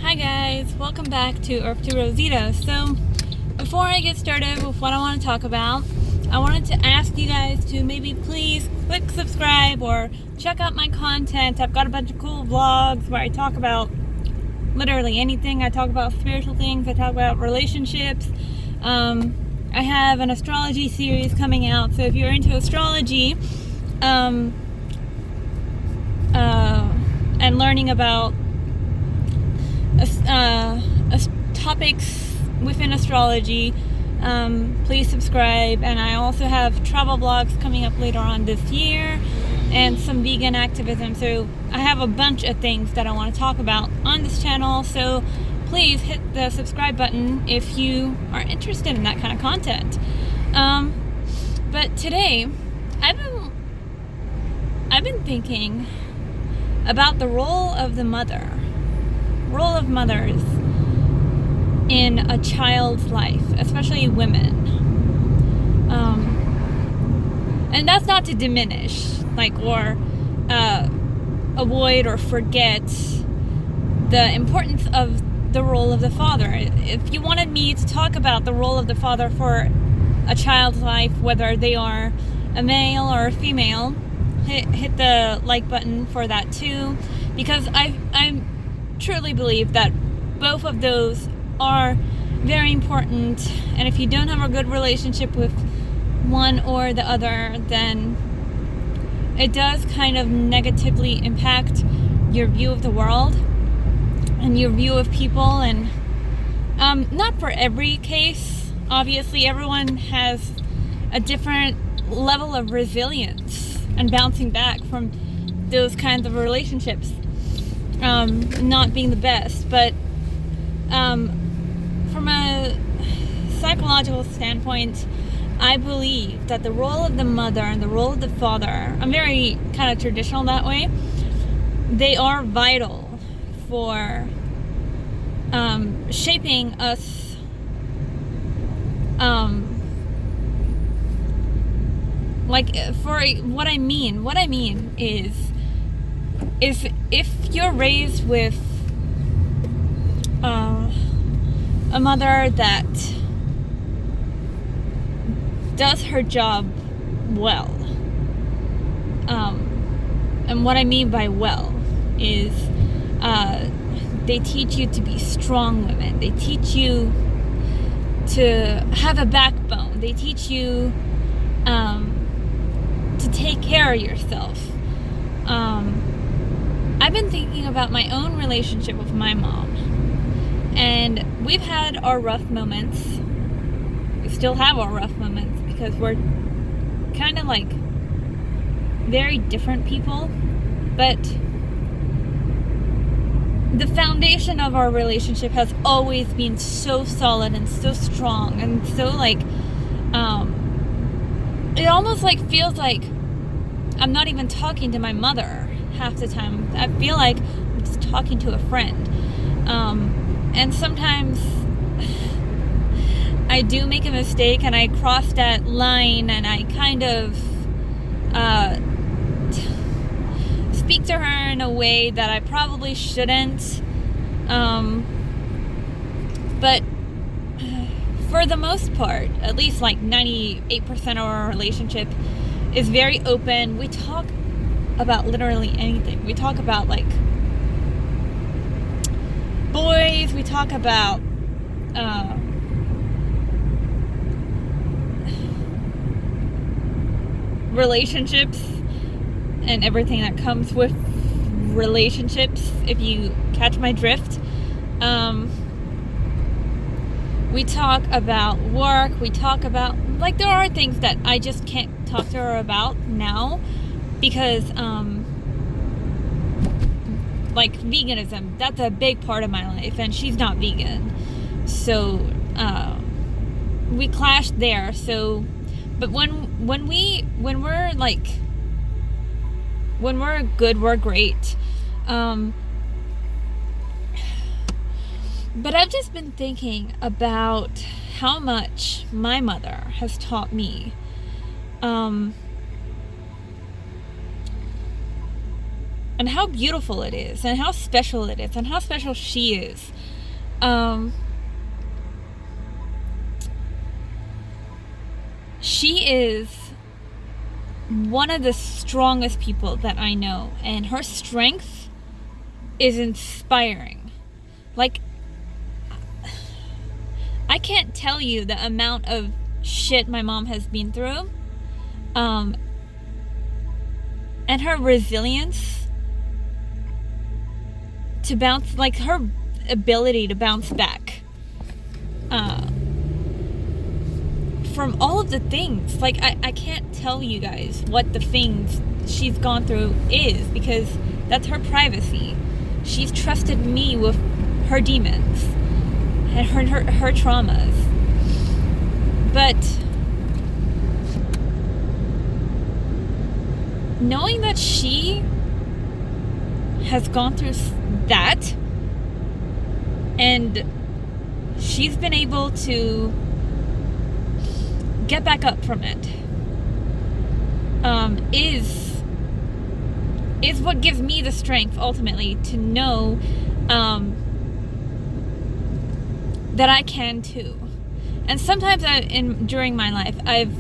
Hi guys, welcome back to Earth to Rosita. So, before I get started with what I want to talk about, I wanted to ask you guys to maybe please click subscribe or check out my content. I've got a bunch of cool vlogs where I talk about literally anything. I talk about spiritual things, I talk about relationships. I have an astrology series coming out, so if you're into astrology and learning about topics within astrology, please subscribe. And I also have travel vlogs coming up later on this year and some vegan activism, so I have a bunch of things that I want to talk about on this channel, so please hit the subscribe button if you are interested in that kind of content. But today I've been thinking about the role of mothers in a child's life, especially women. And that's not to diminish, or avoid or forget the importance of the role of the father. If you wanted me to talk about the role of the father for a child's life, whether they are a male or a female, hit the like button for that too, because I truly believe that both of those are very important, and if you don't have a good relationship with one or the other, then it does kind of negatively impact your view of the world and your view of people. And not for every case, obviously everyone has a different level of resilience and bouncing back from those kinds of relationships not being the best, but from a psychological standpoint, I believe that the role of the mother and the role of the father, I'm very kind of traditional that way, they are vital for shaping us for what I mean is if you're raised with a mother that does her job well, and what I mean by well is they teach you to be strong women, they teach you to have a backbone, they teach you to take care of yourself. I've been thinking about my own relationship with my mom, and we've had our rough moments. We still have our rough moments because we're kind of like very different people, but the foundation of our relationship has always been so solid and so strong and so it almost feels like I'm not even talking to my mother half the time. I feel like I'm just talking to a friend. And sometimes I do make a mistake and I cross that line and I kind of speak to her in a way that I probably shouldn't. But for the most part, at least 98% of our relationship is very open. We talk about literally anything. We talk about boys, we talk about relationships and everything that comes with relationships, if you catch my drift. We talk about work, we talk about there are things that I just can't talk to her about now because veganism, that's a big part of my life, and she's not vegan, so we clashed there. So but when we're good, we're great. But I've just been thinking about how much my mother has taught me. And how beautiful it is, and how special it is, and how special she is. Um, she is one of the strongest people that I know, and her strength is inspiring. Like, I can't tell you the amount of shit my mom has been through. And her resilience to bounce, like her ability to bounce back from all of the things. Like, I can't tell you guys what the things she's gone through is, because that's her privacy. She's trusted me with her demons and her traumas. But knowing that she has gone through that, and she's been able to get back up from it, is what gives me the strength ultimately to know that I can too. And sometimes during my life, I've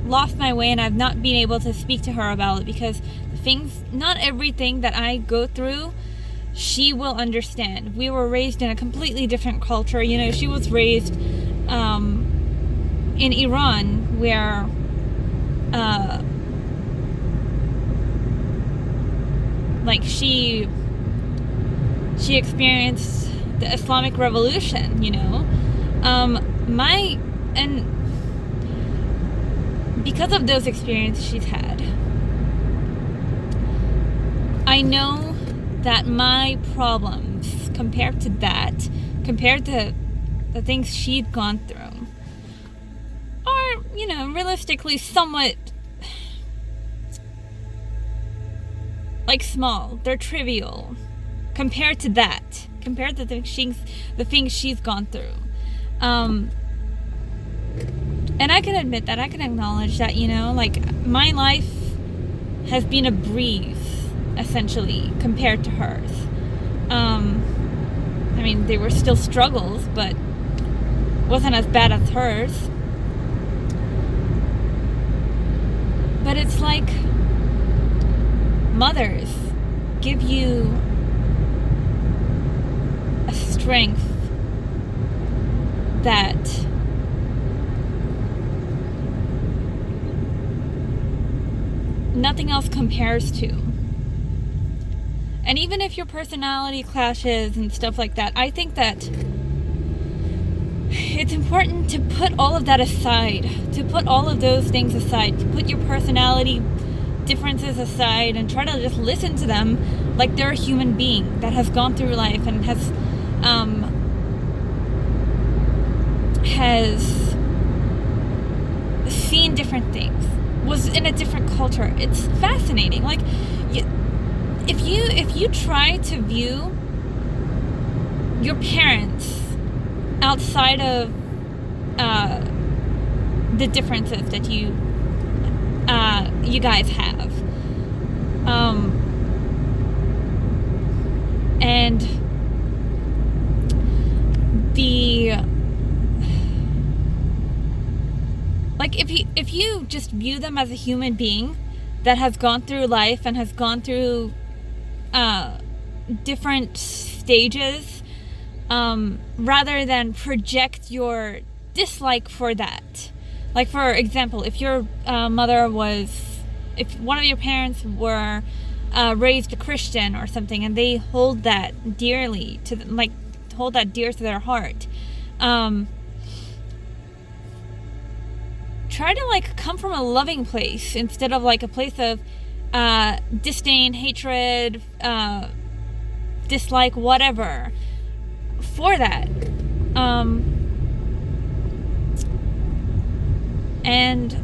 lost my way and I've not been able to speak to her about it, because not everything that I go through, she will understand. We were raised in a completely different culture. You know, she was raised in Iran, where like she experienced the Islamic Revolution, you know. And because of those experiences she's had, I know that my problems compared to the things she'd gone through are, you know, realistically somewhat like small. They're trivial compared to the things she's gone through. And I can admit that, I can acknowledge that, you know, like, my life has been a breeze, essentially, compared to hers. I mean, they were still struggles, but wasn't as bad as hers. But it's like mothers give you a strength that nothing else compares to. And even if your personality clashes and stuff like that, I think that it's important to put all of that aside, to put all of those things aside, to put your personality differences aside and try to just listen to them like they're a human being that has gone through life and has seen different things, was in a different culture. It's fascinating. Like, if you try to view your parents outside of the differences that you guys have, and if you just view them as a human being that has gone through life and has gone through different stages, rather than project your dislike for that. Like, for example, if your if one of your parents were raised a Christian or something, and they hold that dear to their heart, try to, like, come from a loving place instead of, like, a place of disdain, hatred, dislike, whatever, for that. And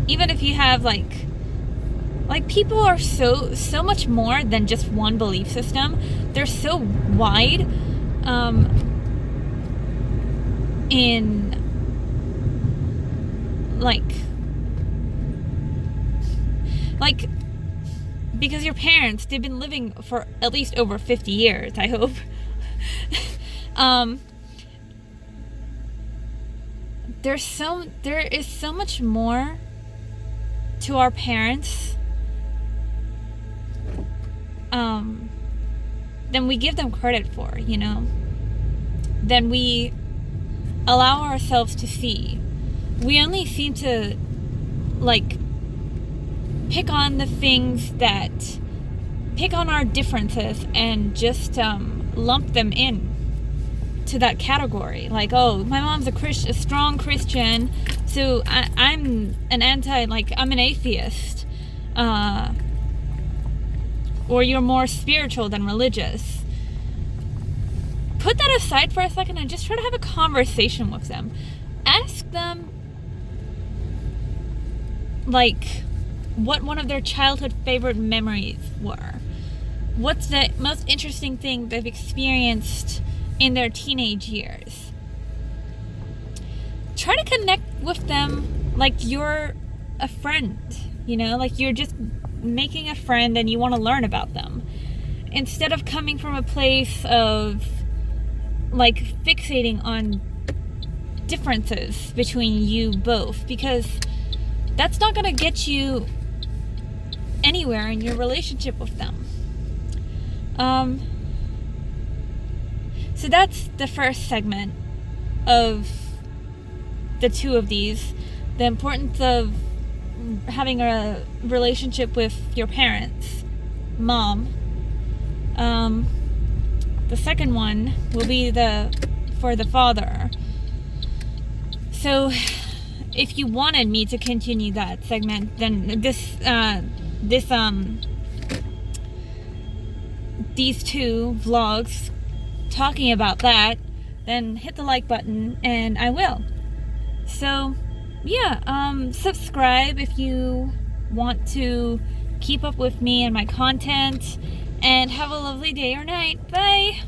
even if you have like people are so much more than just one belief system. They're so wide in like because your parents, they've been living for at least over 50 years, I hope. um, there is so much more to our parents than we give them credit for, than we allow ourselves to see. We only seem to pick on our differences and just lump them in to that category. Like, oh, my mom's a strong Christian, so I'm an atheist. Or you're more spiritual than religious. Put that aside for a second and just try to have a conversation with them. Ask them, what one of their childhood favorite memories were. What's the most interesting thing they've experienced in their teenage years? Try to connect with them like you're a friend, like you're just making a friend and you want to learn about them, instead of coming from a place of fixating on differences between you both, because that's not going to get you anywhere in your relationship with them. So that's the first segment of the two of these. The importance of having a relationship with your parents, mom. The second one will be for the father. So if you wanted me to continue that segment, then these two vlogs talking about that, then hit the like button and I will. So yeah, subscribe if you want to keep up with me and my content, and have a lovely day or night. Bye!